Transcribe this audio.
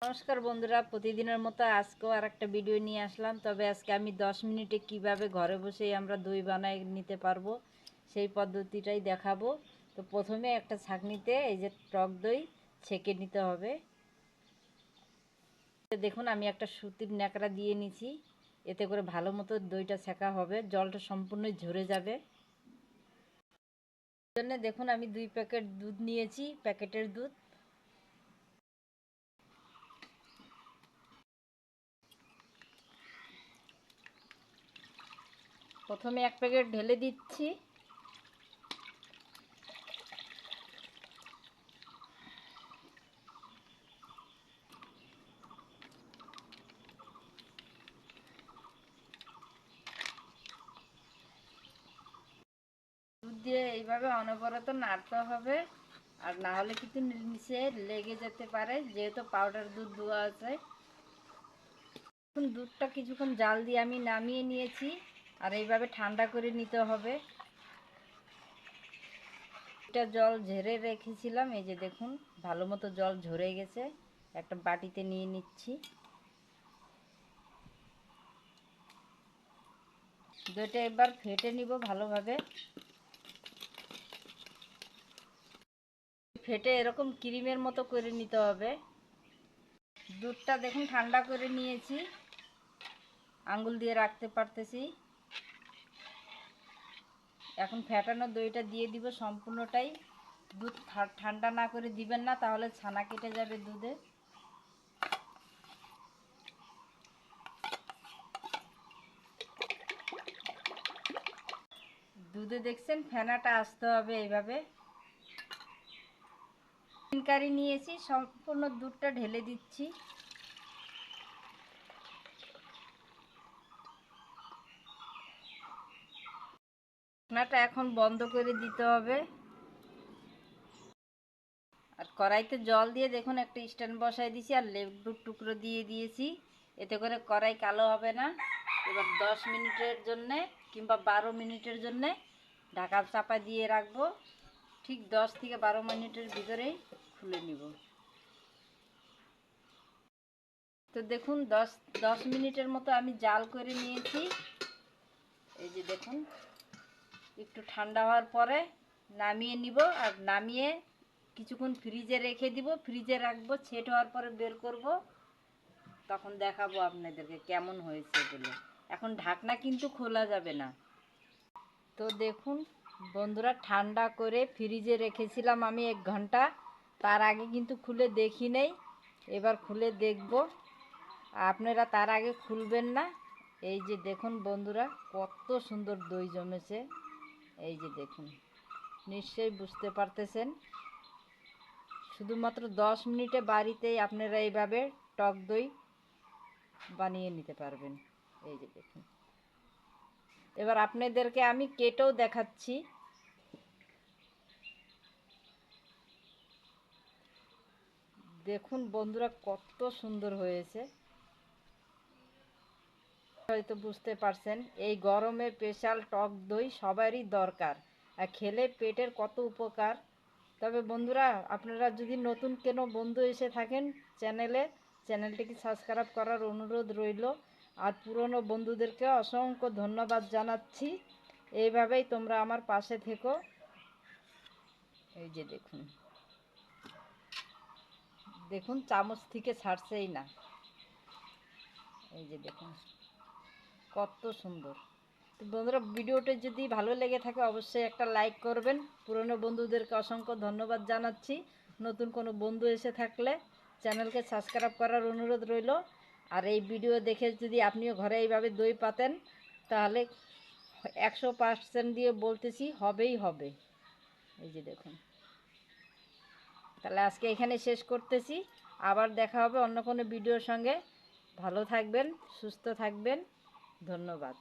নমস্কার বন্ধুরা, প্রতিদিনের মতো আজকেও আর একটা ভিডিও নিয়ে আসলাম। তবে আজকে আমি 10 মিনিটে কিভাবে ঘরে বসেই আমরা দই বানাই নিতে পারবো সেই পদ্ধতিটাই দেখাবো। তো প্রথমে একটা ছাঁকনিতে এই যে টক দই ছেঁকে নিতে হবে। দেখুন আমি একটা সুতির ন্যাকড়া দিয়ে নিছি, এতে করে ভালো মতো দইটা ছেঁকা হবে, জলটা সম্পূর্ণ ঝরে যাবে। জন্য দেখুন আমি 2 প্যাকেট দুধ নিয়েছি, প্যাকেটের দুধ। প্রথমে 1 প্যাকেট ঢেলে দিচ্ছি। দুধ দিয়ে এইভাবে অনবরত নাড়তে হবে, আর না হলে কিন্তু নিচে লেগে যেতে পারে, যেহেতু পাউডার দুধ দেওয়া আছে। এখন দুধটা কিছুক্ষণ জাল দিয়ে আমি নামিয়ে নিয়েছি, আর এইভাবে ঠান্ডা করে নিতে হবে। এটা জল ঝেড়ে রেখেছিলাম, এই যে দেখুন ভালো মতো জল ঝরে গেছে। একটা বাটিতে নিয়ে নিচ্ছি। দইটা এবার ফেটে নিব ভালোভাবে। ফেটে এরকম ক্রিমের মতো করে নিতে হবে। দুধটা দেখুন ঠান্ডা করে নিয়েছি, আঙ্গুল দিয়ে রাখতে পারতেছি। এখন ফেটানো দইটা দিয়ে দিব সম্পূর্ণটাই। দুধ ঠান্ডা না করে দিবেন না, তাহলে ছানা কেটে যাবে দুধে। দুধে দেখছেন ফেনাটা আসতে হবে এইভাবে। কারি নিয়েছি, সম্পূর্ণ দুধটা ঢেলে দিচ্ছি। ঢাকনাটা এখন বন্ধ করে দিতে হবে। আর কড়াইতে জল দিয়ে দেখুন একটা স্ট্যান্ড বসাই দিয়েছি, আর লেবুর টুকরো দিয়ে দিয়েছি, এতে করে কড়াই কালো হবে না। এবার 10 মিনিটের জন্যে কিংবা 12 মিনিটের জন্যে ঢাকা চাপা দিয়ে রাখবো। ঠিক 10 থেকে 12 মিনিটের ভিতরেই খুলে নিব। তো দেখুন 10 মিনিটের মতো আমি জাল করে নিয়েছি। এই যে দেখুন একটু ঠান্ডা হওয়ার পরে নামিয়ে নিব, আর নামিয়ে কিছুক্ষণ ফ্রিজে রেখে দিব। ফ্রিজে রাখবো, সেট হওয়ার পরে বের করব, তখন দেখাবো আপনাদেরকে কেমন হয়েছে বলে। এখন ঢাকনা কিন্তু খোলা যাবে না। তো দেখুন বন্ধুরা, ঠান্ডা করে ফ্রিজে রেখেছিলাম আমি 1 ঘন্টা, তার আগে কিন্তু খুলে দেখি নেই। এবার খুলে দেখব, আপনারা তার আগে খুলবেন না। এই যে দেখুন বন্ধুরা, কত সুন্দর দই জমেছে। এই যে দেখুন, নিশ্চয়ই বুঝতে পারতেছেন। শুধুমাত্র 10 মিনিটে বাড়িতেই আপনারা এইভাবে টক দই বানিয়ে নিতে পারবেন। এই যে দেখুন, এবার আপনাদেরকে আমি কেটেও দেখাচ্ছি। দেখুন বন্ধুরা, কত সুন্দর হয়েছে। হয়তো বুঝতে পারছেন, এই গরমে স্পেশাল টক দই সবারই দরকার, আর খেলে পেটের কত উপকার। তবে বন্ধুরা, আপনারা যদি নতুন কোনো বন্ধু এসে থাকেন চ্যানেলটিকে সাবস্ক্রাইব করার অনুরোধ রইল। আর পুরনো বন্ধুদেরকে অসংখ্য ধন্যবাদ জানাচ্ছি। এইভাবেই তোমরা আমার পাশে থেকো। এই যে দেখুন, দেখুন চামচ থেকে ছাড়ছেই না। এই যে দেখুন কত সুন্দর। তো বন্ধুরা, ভিডিওটা যদি ভালো লেগে থাকে অবশ্যই একটা লাইক করবেন। পুরনো বন্ধুদেরকে অসংখ্য ধন্যবাদ জানাচ্ছি। নতুন কোনো বন্ধু এসে থাকলে চ্যানেলকে সাবস্ক্রাইব করার অনুরোধ রইল। আর এই ভিডিও দেখে যদি আপনিও ঘরে এইভাবে দই পাতেন, তাহলে 100% দিয়ে বলতেছি হবেই হবে। এই যে দেখুন, তাহলে আজকে এখানে শেষ করতেছি। আবার দেখা হবে অন্য কোনো ভিডিওর সঙ্গে। ভালো থাকবেন, সুস্থ থাকবেন। ধন্যবাদ।